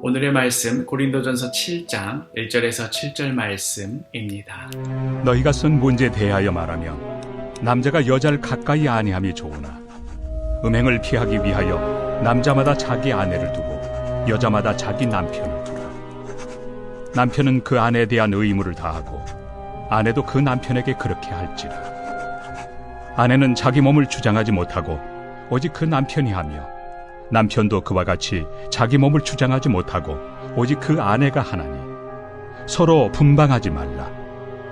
오늘의 말씀 고린도전서 7장 1절에서 7절 말씀입니다. 너희가 쓴 문제에 대하여 말하면 남자가 여자를 가까이 아니함이 좋으나 음행을 피하기 위하여 남자마다 자기 아내를 두고 여자마다 자기 남편을 두라. 남편은 그 아내에 대한 의무를 다하고 아내도 그 남편에게 그렇게 할지라. 아내는 자기 몸을 주장하지 못하고 오직 그 남편이 하며 남편도 그와 같이 자기 몸을 주장하지 못하고 오직 그 아내가 하나니 서로 분방하지 말라.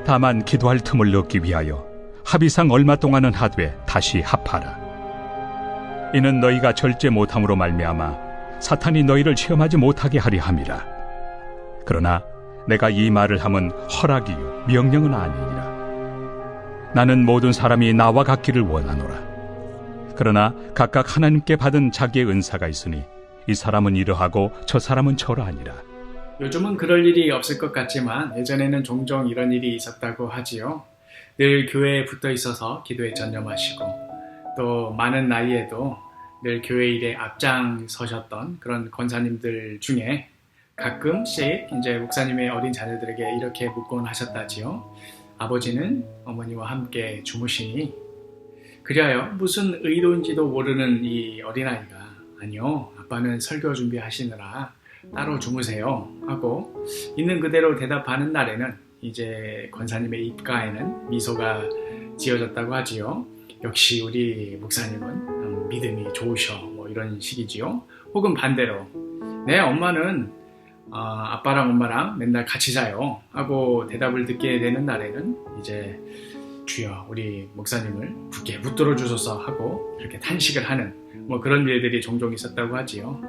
다만 기도할 틈을 얻기 위하여 합의상 얼마 동안은 하되 다시 합하라. 이는 너희가 절제 못함으로 말미암아 사탄이 너희를 시험하지 못하게 하려 함이라. 그러나 내가 이 말을 함은 허락이요 명령은 아니니라. 나는 모든 사람이 나와 같기를 원하노라. 그러나 각각 하나님께 받은 자기의 은사가 있으니 이 사람은 이러하고 저 사람은 저러하니라. 요즘은 그럴 일이 없을 것 같지만 예전에는 종종 이런 일이 있었다고 하지요. 늘 교회에 붙어 있어서 기도에 전념하시고 또 많은 나이에도 늘 교회 일에 앞장서셨던 그런 권사님들 중에 가끔씩 이제 목사님의 어린 자녀들에게 이렇게 묻곤 하셨다지요. 아버지는 어머니와 함께 주무시니 그리하여 무슨 의도인지도 모르는 이 어린아이가 아니요, 아빠는 설교 준비하시느라 따로 주무세요 하고 있는 그대로 대답하는 날에는 이제 권사님의 입가에는 미소가 지어졌다고 하지요. 역시 우리 목사님은 믿음이 좋으셔, 뭐 이런 식이지요. 혹은 반대로 네, 엄마는 아빠랑 엄마랑 맨날 같이 자요 하고 대답을 듣게 되는 날에는 이제 주여 우리 목사님을 굳게 붙들어 주소서 하고 이렇게 탄식을 하는 뭐 그런 일들이 종종 있었다고 하지요.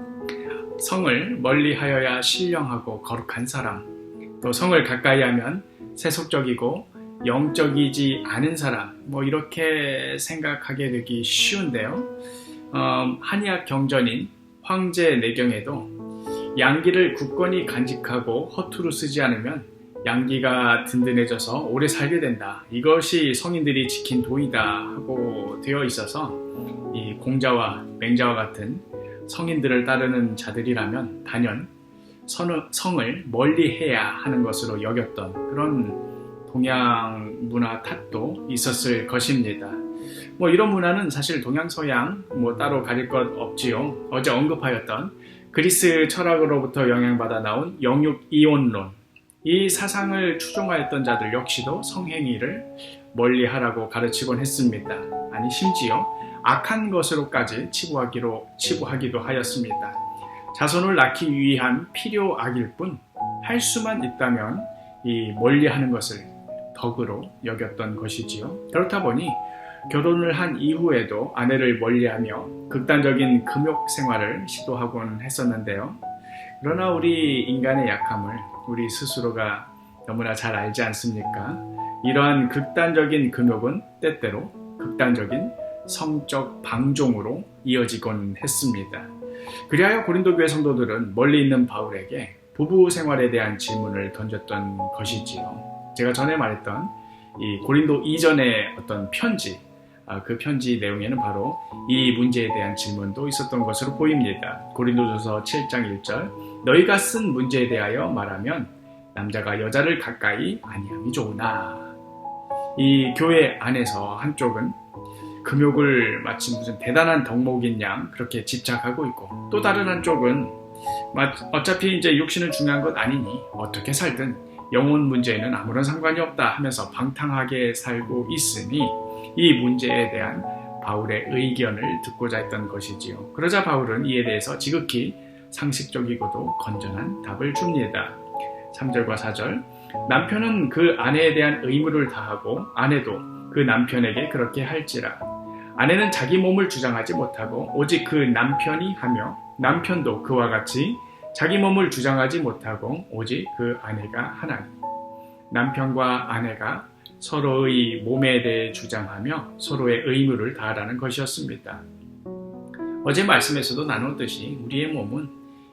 성을 멀리하여야 신령하고 거룩한 사람, 또 성을 가까이 하면 세속적이고 영적이지 않은 사람, 뭐 이렇게 생각하게 되기 쉬운데요. 한의학 경전인 황제내경에도 양기를 굳건히 간직하고 허투루 쓰지 않으면 양기가 든든해져서 오래 살게 된다. 이것이 성인들이 지킨 도이다 하고 되어 있어서 이 공자와 맹자와 같은 성인들을 따르는 자들이라면 단연 성을 멀리해야 하는 것으로 여겼던 그런 동양 문화 탓도 있었을 것입니다. 뭐 이런 문화는 사실 동양 서양 뭐 따로 가릴 것 없지요. 어제 언급하였던 그리스 철학으로부터 영향받아 나온 영육 이혼론, 이 사상을 추종하였던 자들 역시도 성행위를 멀리하라고 가르치곤 했습니다. 아니 심지어 악한 것으로까지 치부하기도 하였습니다. 자손을 낳기 위한 필요악일 뿐 할 수만 있다면 이 멀리하는 것을 덕으로 여겼던 것이지요. 그렇다 보니 결혼을 한 이후에도 아내를 멀리하며 극단적인 금욕 생활을 시도하곤 했었는데요. 그러나 우리 인간의 약함을 우리 스스로가 너무나 잘 알지 않습니까? 이러한 극단적인 금욕은 때때로 극단적인 성적 방종으로 이어지곤 했습니다. 그리하여 고린도 교회 성도들은 멀리 있는 바울에게 부부 생활에 대한 질문을 던졌던 것이지요. 제가 전에 말했던 이 고린도 이전의 어떤 편지, 그 편지 내용에는 바로 이 문제에 대한 질문도 있었던 것으로 보입니다. 고린도전서 7장 1절 너희가 쓴 문제에 대하여 말하면 남자가 여자를 가까이 아니함이 좋으나. 이 교회 안에서 한쪽은 금욕을 마치 무슨 대단한 덕목인 양 그렇게 집착하고 있고, 또 다른 한쪽은 어차피 이제 육신은 중요한 것 아니니 어떻게 살든 영혼 문제에는 아무런 상관이 없다 하면서 방탕하게 살고 있으니 이 문제에 대한 바울의 의견을 듣고자 했던 것이지요. 그러자 바울은 이에 대해서 지극히 상식적이고도 건전한 답을 줍니다. 3절과 4절 남편은 그 아내에 대한 의무를 다하고 아내도 그 남편에게 그렇게 할지라. 아내는 자기 몸을 주장하지 못하고 오직 그 남편이 하며 남편도 그와 같이 자기 몸을 주장하지 못하고 오직 그 아내가 하나니. 남편과 아내가 서로의 몸에 대해 주장하며 서로의 의무를 다하라는 것이었습니다. 어제 말씀에서도 나눴듯이 우리의 몸은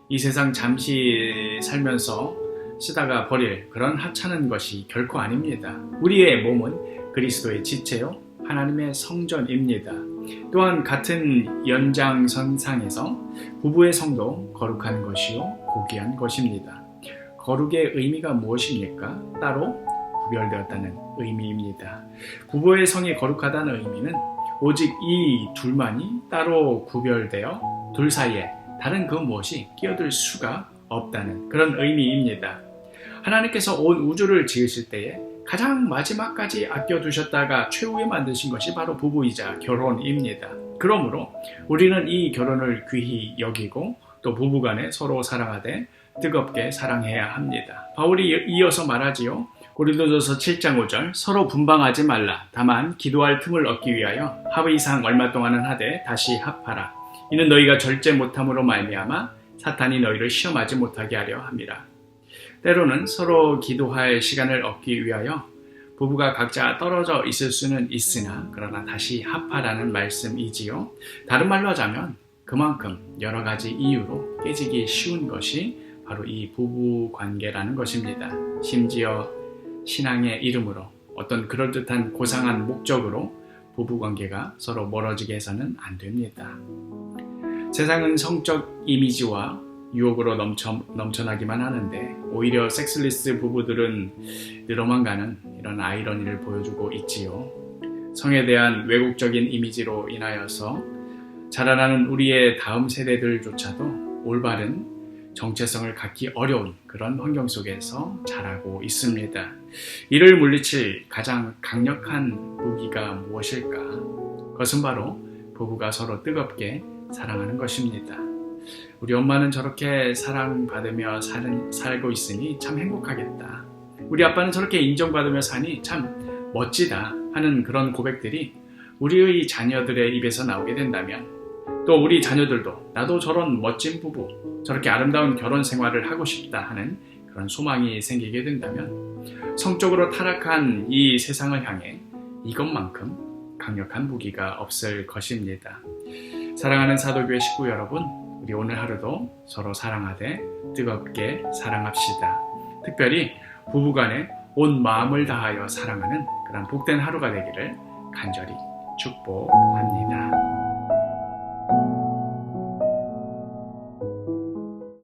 이 세상 잠시 살면서 쓰다가 버릴 그런 하찮은 것이 결코 아닙니다. 우리의 몸은 그리스도의 지체요 하나님의 성전입니다. 또한 같은 연장선상에서 부부의 성도 거룩한 것이요 고귀한 것입니다. 거룩의 의미가 무엇입니까? 따로 구별되었다는 의미입니다. 부부의 성이 거룩하다는 의미는 오직 이 둘만이 따로 구별되어 둘 사이에 다른 그 무엇이 끼어들 수가 없다는 그런 의미입니다. 하나님께서 온 우주를 지으실 때에 가장 마지막까지 아껴두셨다가 최후에 만드신 것이 바로 부부이자 결혼입니다. 그러므로 우리는 이 결혼을 귀히 여기고 또 부부간에 서로 사랑하되 뜨겁게 사랑해야 합니다. 바울이 이어서 말하지요. 고린도전서 7장 5절 서로 분방하지 말라. 다만 기도할 틈을 얻기 위하여 합의상 얼마 동안은 하되 다시 합하라. 이는 너희가 절제 못함으로 말미암아 사탄이 너희를 시험하지 못하게 하려 함이라. 때로는 서로 기도할 시간을 얻기 위하여 부부가 각자 떨어져 있을 수는 있으나 그러나 다시 합하라는 말씀이지요. 다른 말로 하자면 그만큼 여러 가지 이유로 깨지기 쉬운 것이 바로 이 부부 관계라는 것입니다. 심지어 신앙의 이름으로 어떤 그럴듯한 고상한 목적으로 부부 관계가 서로 멀어지게 해서는 안 됩니다. 세상은 성적 이미지와 유혹으로 넘쳐나기만 하는데 오히려 섹스리스 부부들은 늘어만 가는 이런 아이러니를 보여주고 있지요. 성에 대한 왜곡적인 이미지로 인하여서 자라나는 우리의 다음 세대들조차도 올바른 정체성을 갖기 어려운 그런 환경 속에서 자라고 있습니다. 이를 물리칠 가장 강력한 무기가 무엇일까? 그것은 바로 부부가 서로 뜨겁게 사랑하는 것입니다. 우리 엄마는 저렇게 사랑받으며 살고 있으니 참 행복하겠다. 우리 아빠는 저렇게 인정받으며 사니 참 멋지다 하는 그런 고백들이 우리의 자녀들의 입에서 나오게 된다면 또 우리 자녀들도 나도 저런 멋진 부부, 저렇게 아름다운 결혼 생활을 하고 싶다 하는 그런 소망이 생기게 된다면 성적으로 타락한 이 세상을 향해 이것만큼 강력한 무기가 없을 것입니다. 사랑하는 사도교회 식구 여러분, 우리 오늘 하루도 서로 사랑하되 뜨겁게 사랑합시다. 특별히 부부간에 온 마음을 다하여 사랑하는 그런 복된 하루가 되기를 간절히 축복합니다.